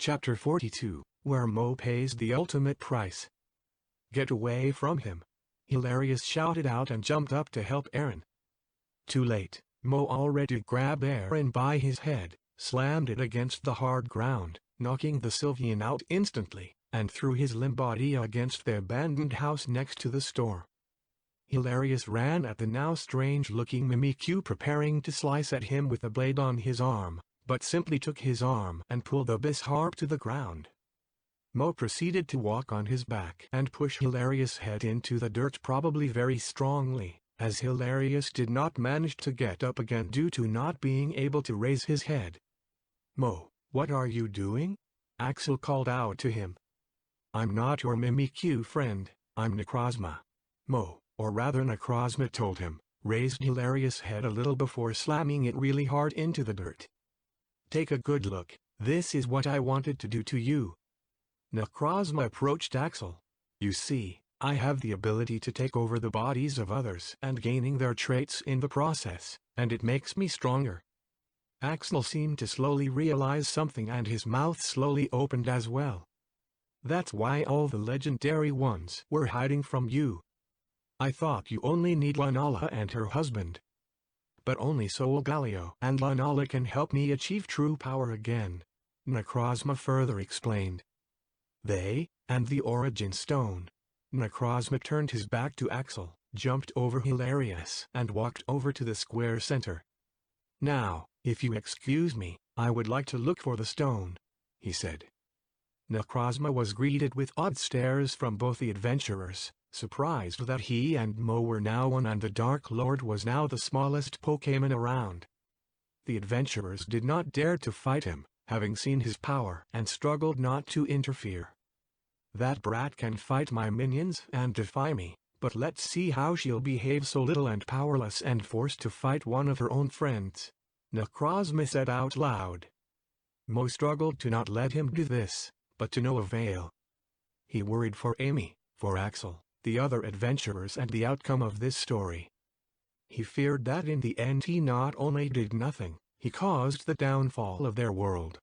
Chapter 42, where Mo pays the ultimate price. Get away from him! Hilarious shouted out and jumped up to help Aaron. Too late, Mo already grabbed Aaron by his head, slammed it against the hard ground, knocking the Sylvian out instantly, and threw his limp body against the abandoned house next to the store. Hilarious ran at the now strange-looking Mimikyu preparing to slice at him with a blade on his arm, but simply took his arm and pulled the Bisharp to the ground. Mo proceeded to walk on his back and push Hilarious' head into the dirt probably very strongly, as Hilarious did not manage to get up again due to not being able to raise his head. "Mo, what are you doing?" Axel called out to him. "I'm not your Mimikyu friend, I'm Necrozma." Mo, or rather Necrozma told him, raised Hilarious' head a little before slamming it really hard into the dirt. "Take a good look, this is what I wanted to do to you." Necrozma approached Axel. "You see, I have the ability to take over the bodies of others and gaining their traits in the process, and it makes me stronger." Axel seemed to slowly realize something and his mouth slowly opened as well. "That's why all the legendary ones were hiding from you. I thought you only need Lunala and her husband. But only Solgaleo and Lunala can help me achieve true power again," Necrozma further explained. "They, and the Origin Stone." Necrozma turned his back to Axel, jumped over Hilarious and walked over to the square center. "Now, if you excuse me, I would like to look for the stone," he said. Necrozma was greeted with odd stares from both the adventurers, surprised that he and Mo were now one and the Dark Lord was now the smallest Pokémon around. The adventurers did not dare to fight him, having seen his power and struggled not to interfere. "That brat can fight my minions and defy me, but let's see how she'll behave so little and powerless and forced to fight one of her own friends," Necrozma said out loud. Mo struggled to not let him do this, but to no avail. He worried for Amy, for Axel, the other adventurers and the outcome of this story. He feared that in the end he not only did nothing, he caused the downfall of their world.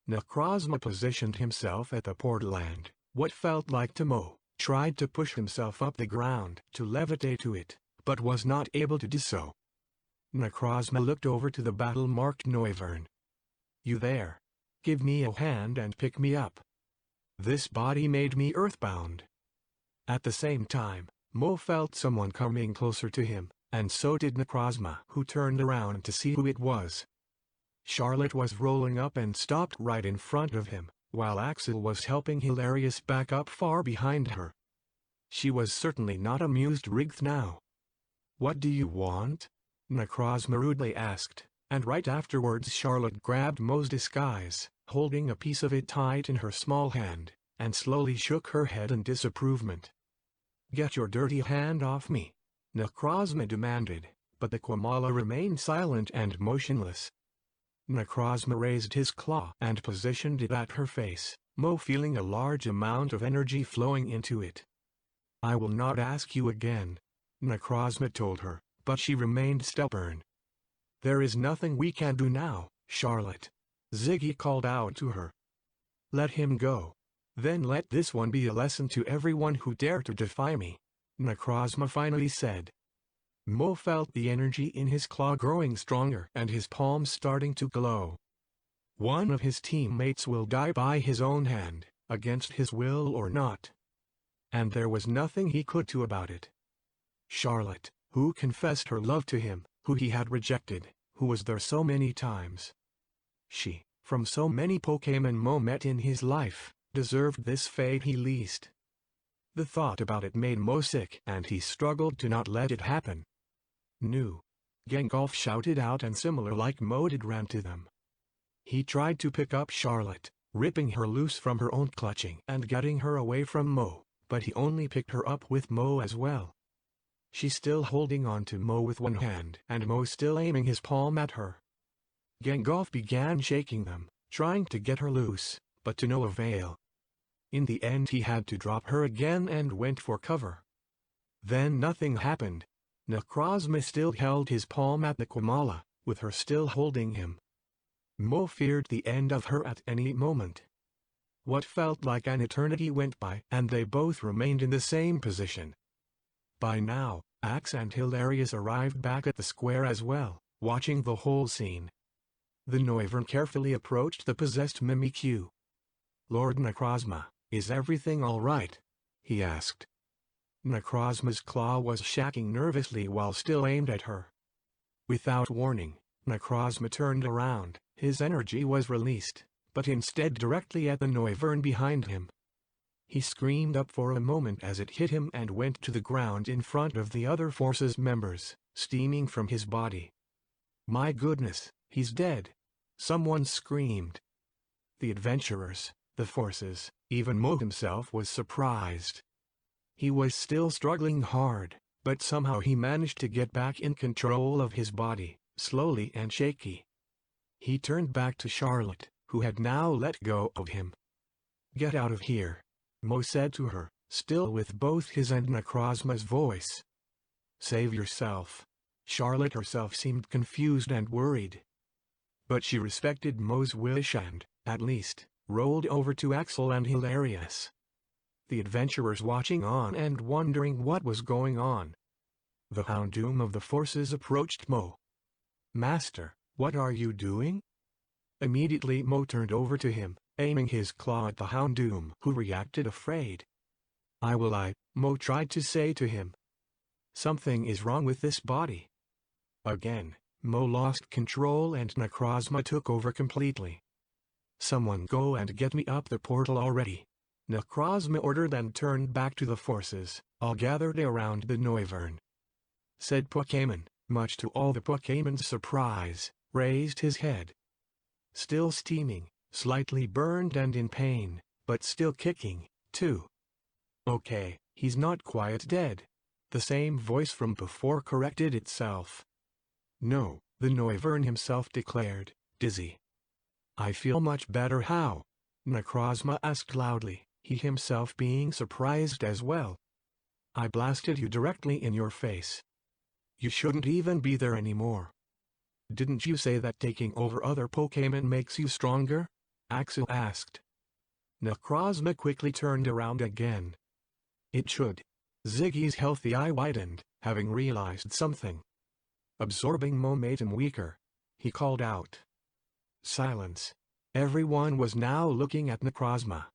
Necrozma positioned himself at the portal and, what felt like to Mo, tried to push himself up the ground to levitate to it, but was not able to do so. Necrozma looked over to the battle-marked Noivern. "You there? Give me a hand and pick me up. This body made me earthbound." At the same time, Mo felt someone coming closer to him, and so did Necrozma, who turned around to see who it was. Charlotte was rolling up and stopped right in front of him, while Axel was helping Hilarious back up far behind her. She was certainly not amused Rigth now. "What do you want?" Necrozma rudely asked, and right afterwards Charlotte grabbed Mo's disguise, holding a piece of it tight in her small hand, and slowly shook her head in disapproval. "Get your dirty hand off me," Necrozma demanded, but the Quamala remained silent and motionless. Necrozma raised his claw and positioned it at her face, Mo feeling a large amount of energy flowing into it. "I will not ask you again," Necrozma told her, but she remained stubborn. "There is nothing we can do now, Charlotte," Ziggy called out to her. "Let him go. Then let this one be a lesson to everyone who dare to defy me," Necrozma finally said. Mo felt the energy in his claw growing stronger and his palms starting to glow. One of his teammates will die by his own hand, against his will or not. And there was nothing he could do about it. Charlotte, who confessed her love to him, who he had rejected, who was there so many times. She, from so many Pokémon Mo met in his life, deserved this fate he least. The thought about it made Mo sick and he struggled to not let it happen. "No!" Genghulf shouted out and similar like Mo did ran to them. He tried to pick up Charlotte, ripping her loose from her own clutching and getting her away from Mo, but he only picked her up with Mo as well. She still holding on to Mo with one hand and Mo still aiming his palm at her. Genghulf began shaking them, trying to get her loose, but to no avail. In the end he had to drop her again and went for cover. Then nothing happened. Necrozma still held his palm at the Quamala, with her still holding him. Mo feared the end of her at any moment. What felt like an eternity went by and they both remained in the same position. By now, Axe and Hilarious arrived back at the square as well, watching the whole scene. The Noivern carefully approached the possessed Mimikyu. "Lord Necrozma, is everything all right?" he asked. Necrozma's claw was shaking nervously while still aimed at her. Without warning, Necrozma turned around. His energy was released, but instead directly at the Noivern behind him. He screamed up for a moment as it hit him and went to the ground in front of the other forces members, steaming from his body. "My goodness, he's dead!" someone screamed. The adventurers, the forces, even Mo himself was surprised. He was still struggling hard, but somehow he managed to get back in control of his body, slowly and shaky. He turned back to Charlotte, who had now let go of him. "Get out of here," Mo said to her, still with both his and Necrozma's voice. "Save yourself." Charlotte herself seemed confused and worried. But she respected Mo's wish and, at least, rolled over to Axel and Hilarious. The adventurers watching on and wondering what was going on. The Houndoom of the forces approached Mo. "Master, what are you doing?" Immediately Mo turned over to him, aiming his claw at the Houndoom, who reacted afraid. Mo tried to say to him. "Something is wrong with this body." Again, Mo lost control and Necrozma took over completely. "Someone go and get me up the portal already," Necrozma ordered and turned back to the forces, all gathered around the Noivern. Said Pokémon, much to all the Pokémon's surprise, raised his head. Still steaming, slightly burned and in pain, but still kicking, too. "Okay, he's not quite dead." The same voice from before corrected itself. "No," the Noivern himself declared, dizzy. "I feel much better." "How?" Necrozma asked loudly, he himself being surprised as well. "I blasted you directly in your face. You shouldn't even be there anymore." "Didn't you say that taking over other Pokémon makes you stronger?" Axel asked. Necrozma quickly turned around again. "It should." Ziggy's healthy eye widened, having realized something. Absorbing Mo made him weaker. He called out. Silence. Everyone was now looking at Necrozma.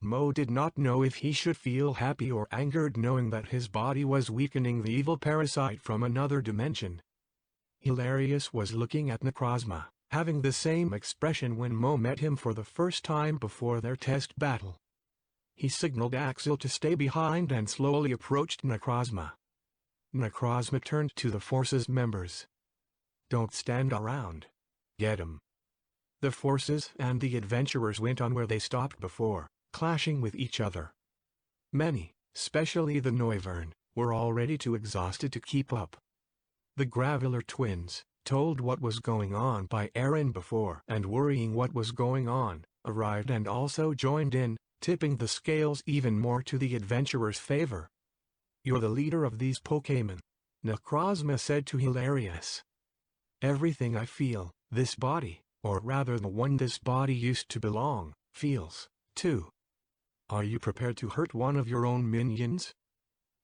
Mo did not know if he should feel happy or angered knowing that his body was weakening the evil parasite from another dimension. Hilarious was looking at Necrozma, having the same expression when Mo met him for the first time before their test battle. He signaled Axel to stay behind and slowly approached Necrozma. Necrozma turned to the forces members. "Don't stand around. Get him." The forces and the adventurers went on where they stopped before, clashing with each other. Many, especially the Noivern, were already too exhausted to keep up. The Graveler twins, told what was going on by Aaron before and worrying what was going on, arrived and also joined in, tipping the scales even more to the adventurers' favor. "You're the leader of these Pokémon," Necrozma said to Hilarious. "Everything I feel, this body, or rather the one this body used to belong, feels, too. Are you prepared to hurt one of your own minions?"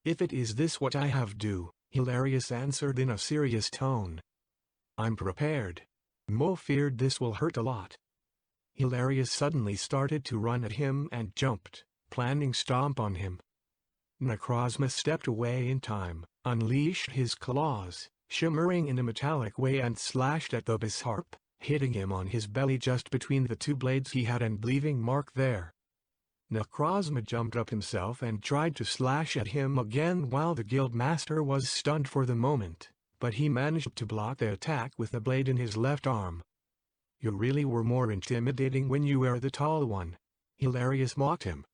"If it is this what I have do," Hilarious answered in a serious tone. "I'm prepared." Mo feared this will hurt a lot. Hilarious suddenly started to run at him and jumped, planning stomp on him. Necrozma stepped away in time, unleashed his claws, shimmering in a metallic way and slashed at the Bisharp, hitting him on his belly just between the two blades he had and leaving mark there. Necrozma jumped up himself and tried to slash at him again while the guildmaster was stunned for the moment, but he managed to block the attack with the blade in his left arm. "You really were more intimidating when you were the tall one," Hilarious mocked him.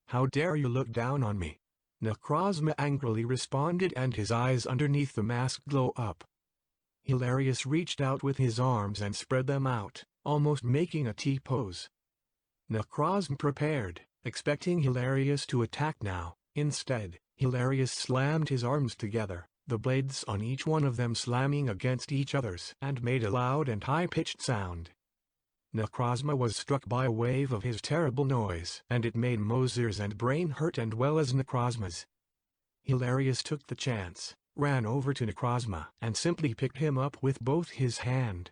"How dare you look down on me?" Necrozma angrily responded and his eyes underneath the mask glow up. Hilarious reached out with his arms and spread them out, almost making a T-pose. Necrozma prepared, expecting Hilarious to attack now. Instead, Hilarious slammed his arms together, the blades on each one of them slamming against each other's and made a loud and high-pitched sound. Necrozma was struck by a wave of his terrible noise, and it made Mo's ears and brain hurt and well as Necrozma's. Hilarious took the chance, ran over to Necrozma and simply picked him up with both his hand.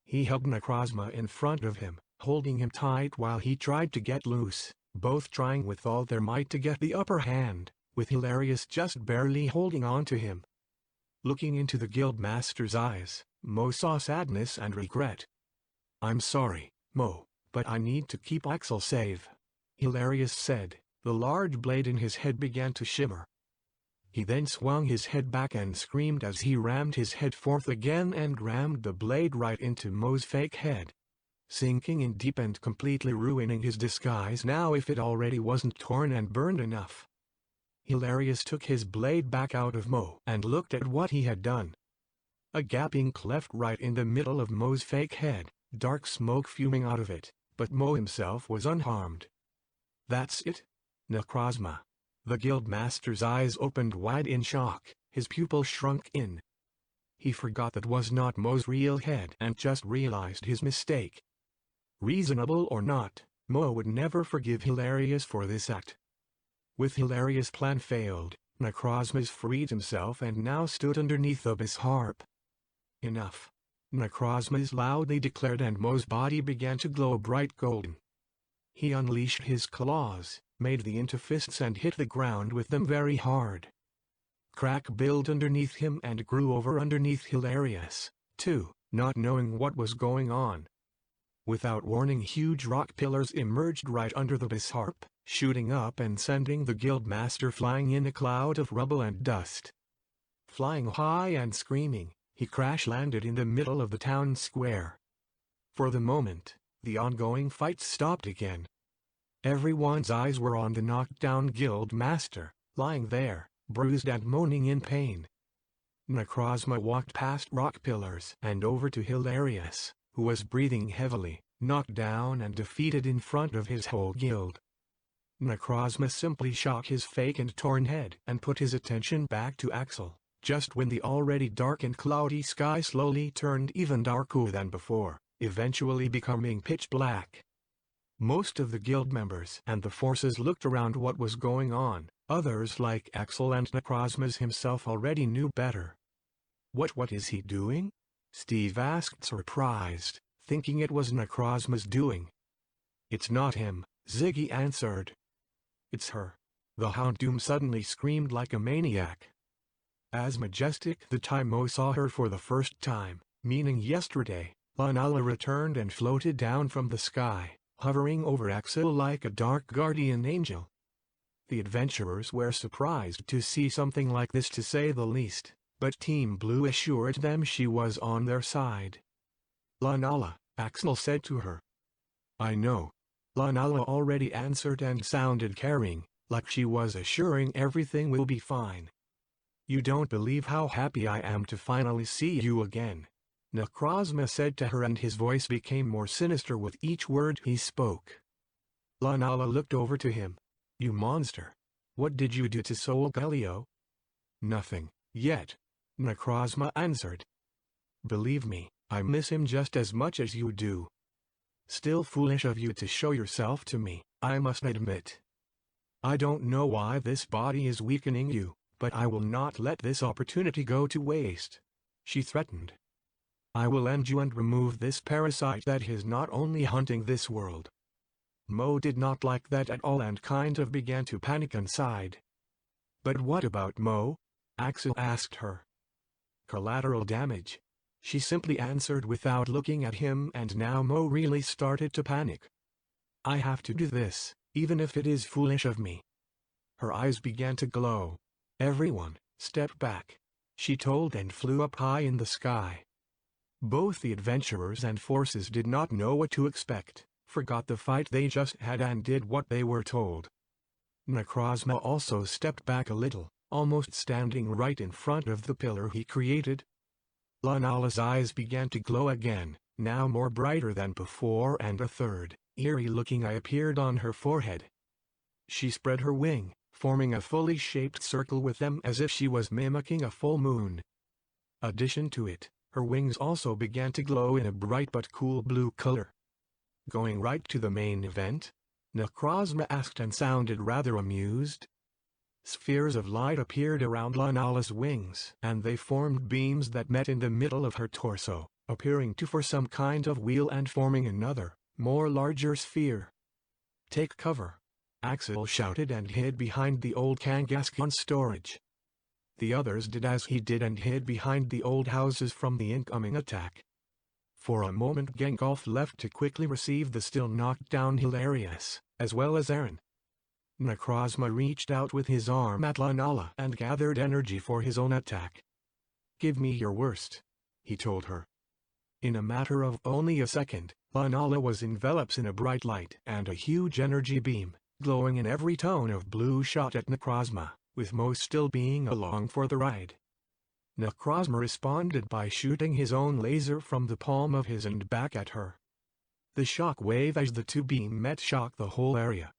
He held Necrozma in front of him, holding him tight while he tried to get loose, both trying with all their might to get the upper hand, with Hilarious just barely holding on to him. Looking into the Guildmaster's eyes, Mo saw sadness and regret. "I'm sorry, Mo, but I need to keep Axel safe," Hilarious said. The large blade in his head began to shimmer. He then swung his head back and screamed as he rammed his head forth again and rammed the blade right into Mo's fake head, sinking in deep and completely ruining his disguise now if it already wasn't torn and burned enough. Hilarious took his blade back out of Mo and looked at what he had done. A gaping cleft right in the middle of Mo's fake head, dark smoke fuming out of it, but Mo himself was unharmed. "That's it? Necrozma." The Guildmaster's eyes opened wide in shock, his pupils shrunk in. He forgot that was not Mo's real head and just realized his mistake. Reasonable or not, Mo would never forgive Hilarious for this act. With Hilarious' plan failed, Necrozma's freed himself and now stood underneath the Bisharp. "Enough," Necrozma's loudly declared, and Mo's body began to glow bright golden. He unleashed his claws, made the into fists and hit the ground with them very hard. Crack built underneath him and grew over underneath Hilarious, too, not knowing what was going on. Without warning, huge rock pillars emerged right under the Bisharp, shooting up and sending the Guildmaster flying in a cloud of rubble and dust. Flying high and screaming, he crash-landed in the middle of the town square. For the moment, the ongoing fight stopped again. Everyone's eyes were on the knocked-down Guildmaster, lying there, bruised and moaning in pain. Necrozma walked past rock pillars and over to Hilarious, who was breathing heavily, knocked down and defeated in front of his whole guild. Necrozma simply shook his fake and torn head and put his attention back to Axel, just when the already dark and cloudy sky slowly turned even darker than before, eventually becoming pitch black. Most of the guild members and the forces looked around what was going on. Others like Axel and Necrozma himself already knew better. What is he doing?" Steve asked, surprised, thinking it was Necrozma's doing. "It's not him," Ziggy answered. "It's her." The Houndoom suddenly screamed like a maniac. As majestic the time Mo saw her for the first time, meaning yesterday, Lanala returned and floated down from the sky, hovering over Axel like a dark guardian angel. The adventurers were surprised to see something like this, to say the least, but Team Blue assured them she was on their side. "Lanala," Axel said to her. "I know." Lanala already answered and sounded caring, like she was assuring everything will be fine. "You don't believe how happy I am to finally see you again," Necrozma said to her, and his voice became more sinister with each word he spoke. Lanala looked over to him. "You monster. What did you do to Soul Galio?" "Nothing, yet," Necrozma answered. "Believe me, I miss him just as much as you do. Still foolish of you to show yourself to me, I must admit. I don't know why this body is weakening you, but I will not let this opportunity go to waste," she threatened. "I will end you and remove this parasite that is not only hunting this world." Mo did not like that at all and kind of began to panic inside. "But what about Mo?" Axel asked her. "Collateral damage," she simply answered without looking at him, and now Mo really started to panic. "I have to do this, even if it is foolish of me." Her eyes began to glow. "Everyone, step back," she told, and flew up high in the sky. Both the adventurers and forces did not know what to expect, forgot the fight they just had and did what they were told. Necrozma also stepped back a little, almost standing right in front of the pillar he created. Lanala's eyes began to glow again, now more brighter than before, and a third, eerie-looking eye appeared on her forehead. She spread her wing, forming a fully shaped circle with them as if she was mimicking a full moon. Addition to it, her wings also began to glow in a bright but cool blue color. Going right to the main event? Necrozma asked and sounded rather amused. Spheres of light appeared around Lunala's wings, and they formed beams that met in the middle of her torso, appearing to form some kind of wheel and forming another, more larger sphere. "Take cover!" Axel shouted and hid behind the old Kangaskhan storage. The others did as he did and hid behind the old houses from the incoming attack. For a moment Gengalf left to quickly receive the still knocked down Hilarious, as well as Aaron. Necrozma reached out with his arm at Lunala and gathered energy for his own attack. "Give me your worst," he told her. In a matter of only a second, Lunala was enveloped in a bright light and a huge energy beam, glowing in every tone of blue, shot at Necrozma, with Mo still being along for the ride. Necrozma responded by shooting his own laser from the palm of his hand back at her. The shock wave as the two beams met shocked the whole area.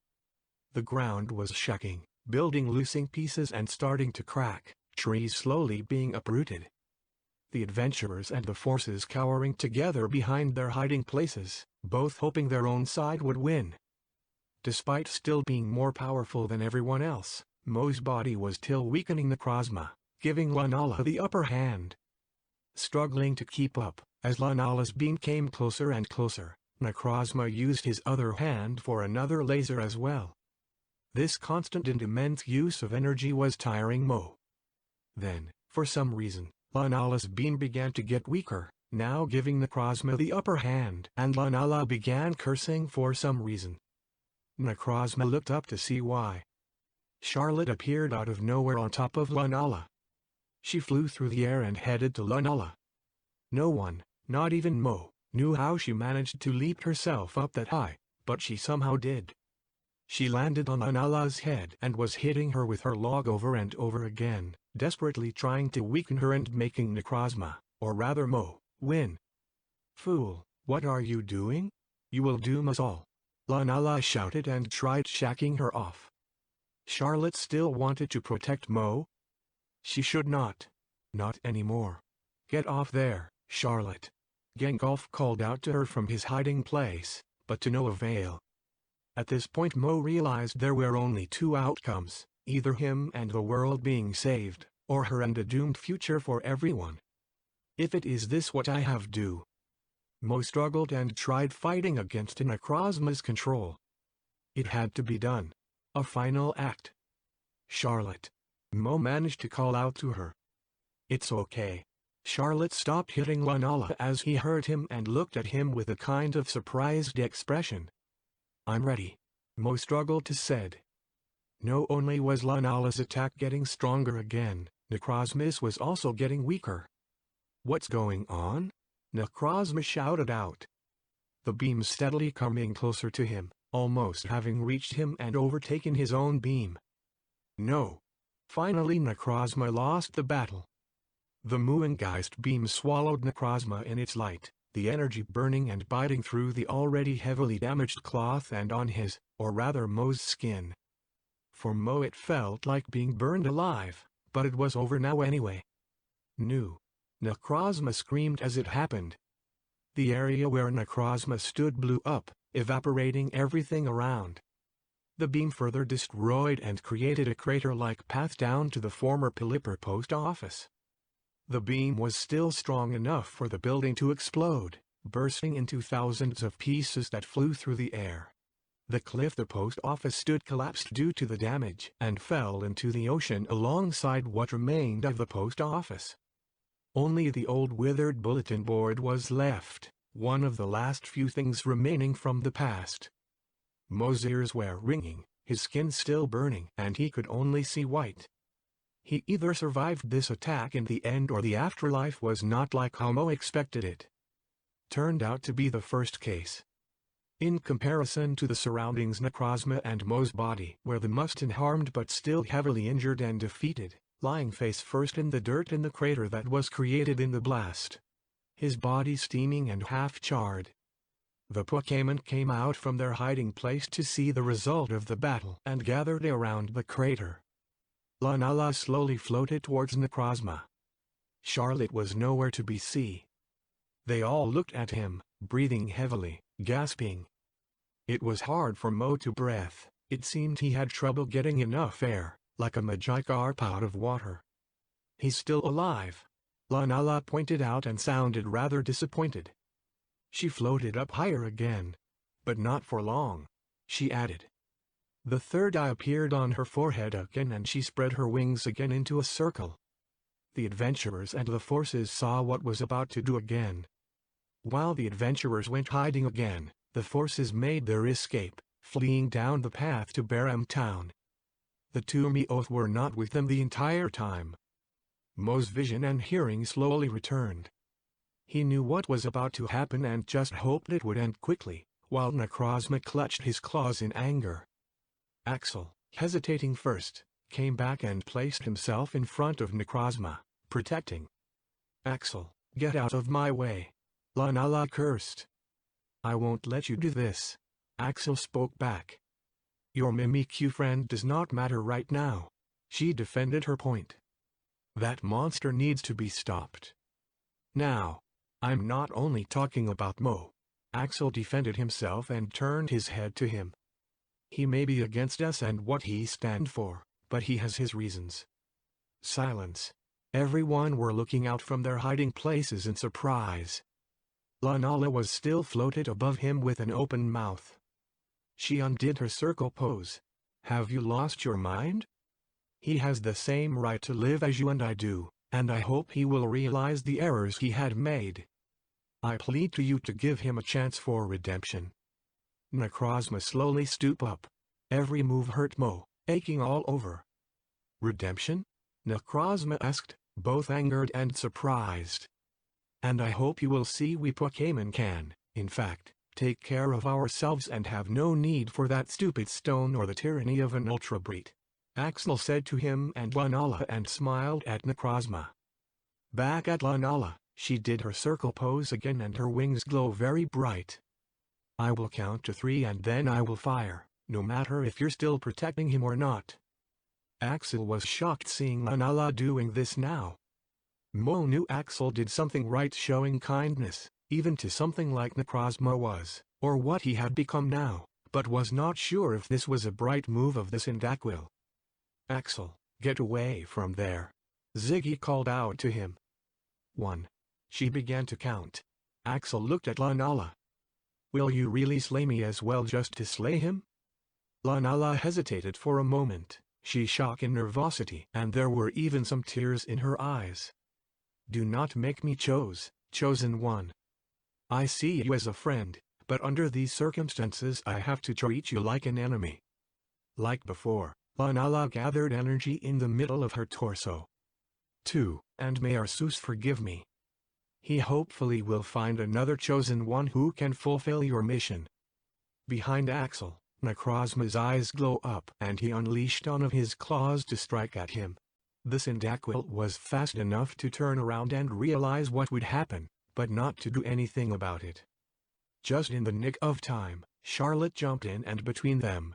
The ground was shaking, building loosing pieces and starting to crack, trees slowly being uprooted. The adventurers and the forces cowering together behind their hiding places, both hoping their own side would win. Despite still being more powerful than everyone else, Mo's body was still weakening Necrozma, giving Lunala the upper hand. Struggling to keep up, as Lunala's beam came closer and closer, Necrozma used his other hand for another laser as well. This constant and immense use of energy was tiring Mo. Then, for some reason, Lunala's beam began to get weaker, now giving Necrozma the upper hand, and Lunala began cursing for some reason. Necrozma looked up to see why. Charlotte appeared out of nowhere on top of Lunala. She flew through the air and headed to Lunala. No one, not even Mo, knew how she managed to leap herself up that high, but she somehow did. She landed on Lunala's head and was hitting her with her log over and over again, desperately trying to weaken her and making Necrozma, or rather Mo, win. "Fool, what are you doing? You will doom us all," Lunala shouted and tried shacking her off. Charlotte still wanted to protect Mo. She should not. Not anymore. "Get off there, Charlotte." Gengalf called out to her from his hiding place, but to no avail. At this point Mo realized there were only two outcomes, either him and the world being saved, or her and a doomed future for everyone. "If it is this what I have do." Mo struggled and tried fighting against Necrozma's control. It had to be done. A final act. "Charlotte." Mo managed to call out to her. "It's okay." Charlotte stopped hitting Lunala as he heard him and looked at him with a kind of surprised expression. "I'm ready," Mo struggled to said. No only was Lunala's attack getting stronger again, Necrozma's was also getting weaker. "What's going on?" Necrozma shouted out. The beam steadily coming closer to him, almost having reached him and overtaken his own beam. No. Finally Necrozma lost the battle. The Muengeist beam swallowed Necrozma in its light, the energy burning and biting through the already heavily damaged cloth and on his, or rather Mo's skin. For Mo it felt like being burned alive, but it was over now anyway. "No!" Necrozma screamed as it happened. The area where Necrozma stood blew up, evaporating everything around. The beam further destroyed and created a crater-like path down to the former Pilipper post office. The beam was still strong enough for the building to explode, bursting into thousands of pieces that flew through the air. The cliff the post office stood collapsed due to the damage and fell into the ocean alongside what remained of the post office. Only the old withered bulletin board was left, one of the last few things remaining from the past. Mo's ears were ringing, his skin still burning, and he could only see white. He either survived this attack in the end or the afterlife was not like how Mo expected it. Turned out to be the first case. In comparison to the surroundings, Necrozma and Mo's body were the most unharmed but still heavily injured and defeated, lying face first in the dirt in the crater that was created in the blast. His body steaming and half-charred. The Pokémon came out from their hiding place to see the result of the battle and gathered around the crater. Lunala slowly floated towards Necrozma. Charlotte was nowhere to be seen. They all looked at him, breathing heavily, gasping, It was hard for Mo to breathe. It seemed he had trouble getting enough air, like a Magikarp out of water. He's still alive, Lunala pointed out and sounded rather disappointed. She floated up higher again. But not for long, she added. The third eye appeared on her forehead again and she spread her wings again into a circle. The adventurers and the forces saw what was about to do again. While the adventurers went hiding again, the forces made their escape, fleeing down the path to Baram Town. The two Meowth were not with them the entire time. Mo's vision and hearing slowly returned. He knew what was about to happen and just hoped it would end quickly, while Necrozma clutched his claws in anger. Axel, hesitating first, came back and placed himself in front of Necrozma, protecting. Axel, get out of my way. Lunala cursed. I won't let you do this. Axel spoke back. Your Mimikyu friend does not matter right now. She defended her point. That monster needs to be stopped. Now. I'm not only talking about Mo. Axel defended himself and turned his head to him. He may be against us and what he stands for, but he has his reasons. Silence. Everyone were looking out from their hiding places in surprise. Lunala was still floated above him with an open mouth. She undid her circle pose. Have you lost your mind? He has the same right to live as you and I do, and I hope he will realize the errors he had made. I plead to you to give him a chance for redemption. Necrozma slowly stooped up. Every move hurt Mo, aching all over. Redemption? Necrozma asked, both angered and surprised. And I hope you will see we Pokémon can, in fact, take care of ourselves and have no need for that stupid stone or the tyranny of an Ultra Breed. Axel said to him and Lunala and smiled at Necrozma. Back at Lunala, she did her circle pose again and her wings glow very bright. I will count to 3 and then I will fire, no matter if you're still protecting him or not. Axel was shocked seeing Lunala doing this now. Mo knew Axel did something right, showing kindness, even to something like Necrozma was, or what he had become now, but was not sure if this was a bright move of the Cyndaquil. Axel, get away from there. Ziggy called out to him. 1. She began to count. Axel looked at Lunala. Will you really slay me as well just to slay him? Lunala hesitated for a moment, she shocked in nervosity and there were even some tears in her eyes. Do not make me chosen one. I see you as a friend, but under these circumstances I have to treat you like an enemy. Like before. Lunala gathered energy in the middle of her torso. 2. And may Arceus forgive me. He hopefully will find another chosen one who can fulfill your mission. Behind Axel, Necrozma's eyes glow up and he unleashed one of his claws to strike at him. The Cyndaquil was fast enough to turn around and realize what would happen, but not to do anything about it. Just in the nick of time, Charlotte jumped in and between them.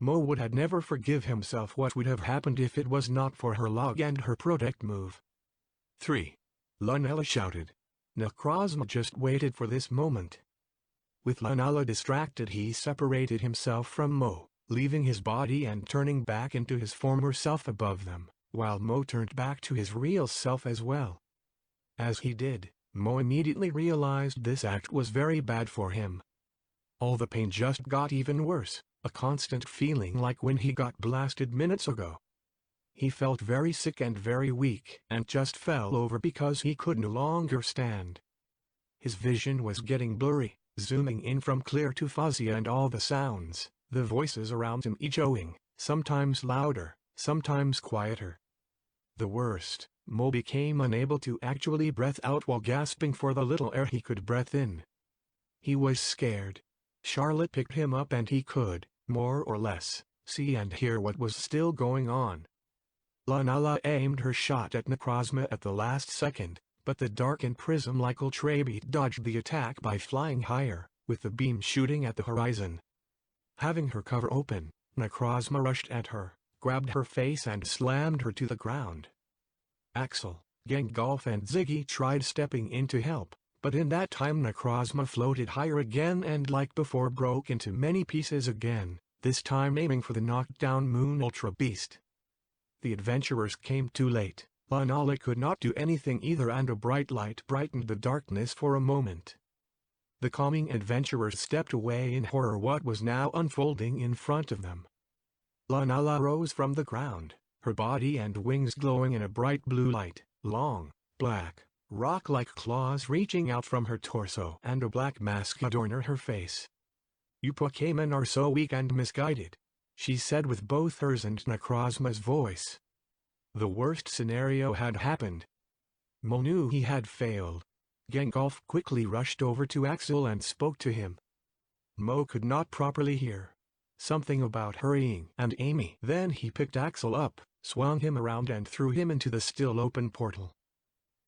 Mo would have never forgive himself what would have happened if it was not for her log and her protect move. 3. Lunala shouted. Necrozma just waited for this moment. With Lunala distracted he separated himself from Mo, leaving his body and turning back into his former self above them, while Mo turned back to his real self as well. As he did, Mo immediately realized this act was very bad for him. All the pain just got even worse. A constant feeling like when he got blasted minutes ago. He felt very sick and very weak and just fell over because he could no longer stand. His vision was getting blurry, zooming in from clear to fuzzy and all the sounds, the voices around him echoing, sometimes louder, sometimes quieter. The worst, Mo became unable to actually breathe out while gasping for the little air he could breathe in. He was scared. Charlotte picked him up and he could, more or less, see and hear what was still going on. Lunala aimed her shot at Necrozma at the last second, but the darkened prism-like Ultra Beat dodged the attack by flying higher, with the beam shooting at the horizon. Having her cover open, Necrozma rushed at her, grabbed her face and slammed her to the ground. Axel, Gengarf and Ziggy tried stepping in to help, But in that time Necrozma floated higher again and like before broke into many pieces again, this time aiming for the knocked-down Moon Ultra Beast. The adventurers came too late. Lunala could not do anything either and a bright light brightened the darkness for a moment. The calming adventurers stepped away in horror what was now unfolding in front of them. Lunala rose from the ground, her body and wings glowing in a bright blue light, long, black, rock-like claws reaching out from her torso and a black mask adorned her face. "You Pokémon are so weak and misguided," she said with both hers and Necrozma's voice. The worst scenario had happened. Mo knew he had failed. Gengarf quickly rushed over to Axel and spoke to him. Mo could not properly hear. Something about hurrying and Amy. Then he picked Axel up, swung him around and threw him into the still open portal.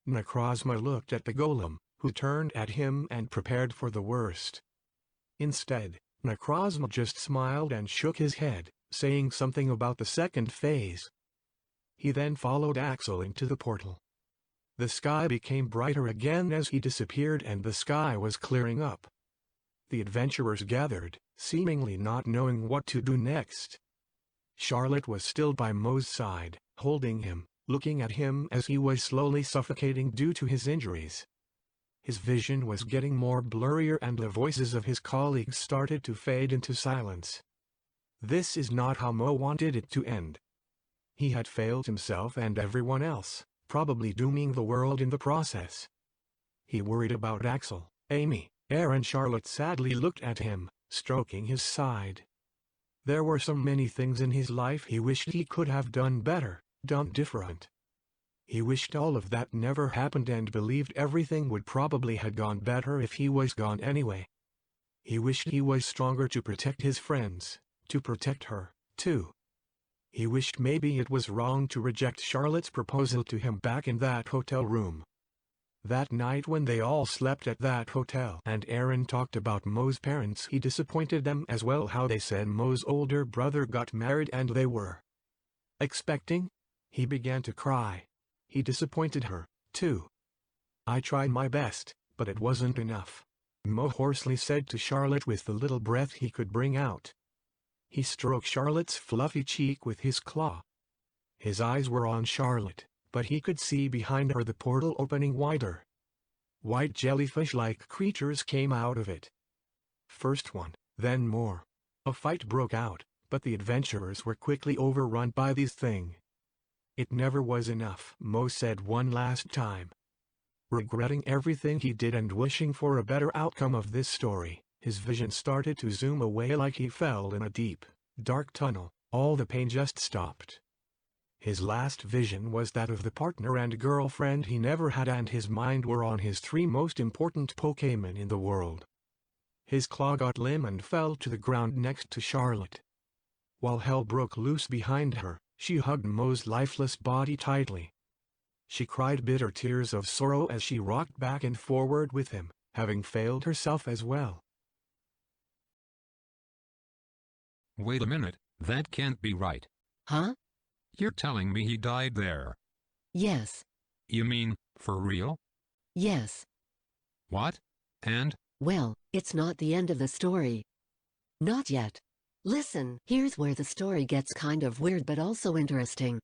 Necrozma looked at the golem, who turned at him and prepared for the worst. Instead, Necrozma just smiled and shook his head, saying something about the second phase. He then followed Axel into the portal. The sky became brighter again as he disappeared and the sky was clearing up. The adventurers gathered, seemingly not knowing what to do next. Charlotte was still by Mo's side, holding him, looking at him as he was slowly suffocating due to his injuries. His vision was getting more blurrier and the voices of his colleagues started to fade into silence. This is not how Mo wanted it to end. He had failed himself and everyone else, probably dooming the world in the process. He worried about Axel, Amy, Aaron. Charlotte sadly looked at him, stroking his side. There were so many things in his life he wished he could have done better, done different. He wished all of that never happened and believed everything would probably have gone better if he was gone anyway. He wished he was stronger to protect his friends, to protect her, too. He wished maybe it was wrong to reject Charlotte's proposal to him back in that hotel room. That night when they all slept at that hotel and Aaron talked about Mo's parents, he disappointed them as well. How they said Mo's older brother got married and they were expecting. He began to cry. He disappointed her, too. "I tried my best, but it wasn't enough," Mo hoarsely said to Charlotte with the little breath he could bring out. He stroked Charlotte's fluffy cheek with his claw. His eyes were on Charlotte, but he could see behind her the portal opening wider. White jellyfish-like creatures came out of it. First one, then more. A fight broke out, but the adventurers were quickly overrun by these things. "It never was enough," Mo said one last time. Regretting everything he did and wishing for a better outcome of this story, his vision started to zoom away like he fell in a deep, dark tunnel. All the pain just stopped. His last vision was that of the partner and girlfriend he never had and his mind were on his 3 most important Pokémon in the world. His claw got limp and fell to the ground next to Charlotte. While hell broke loose behind her, she hugged Mo's lifeless body tightly. She cried bitter tears of sorrow as she rocked back and forward with him, having failed herself as well. Wait a minute, that can't be right. Huh? You're telling me he died there? Yes. You mean, for real? Yes. What? And? Well, it's not the end of the story. Not yet. Listen, here's where the story gets kind of weird but also interesting.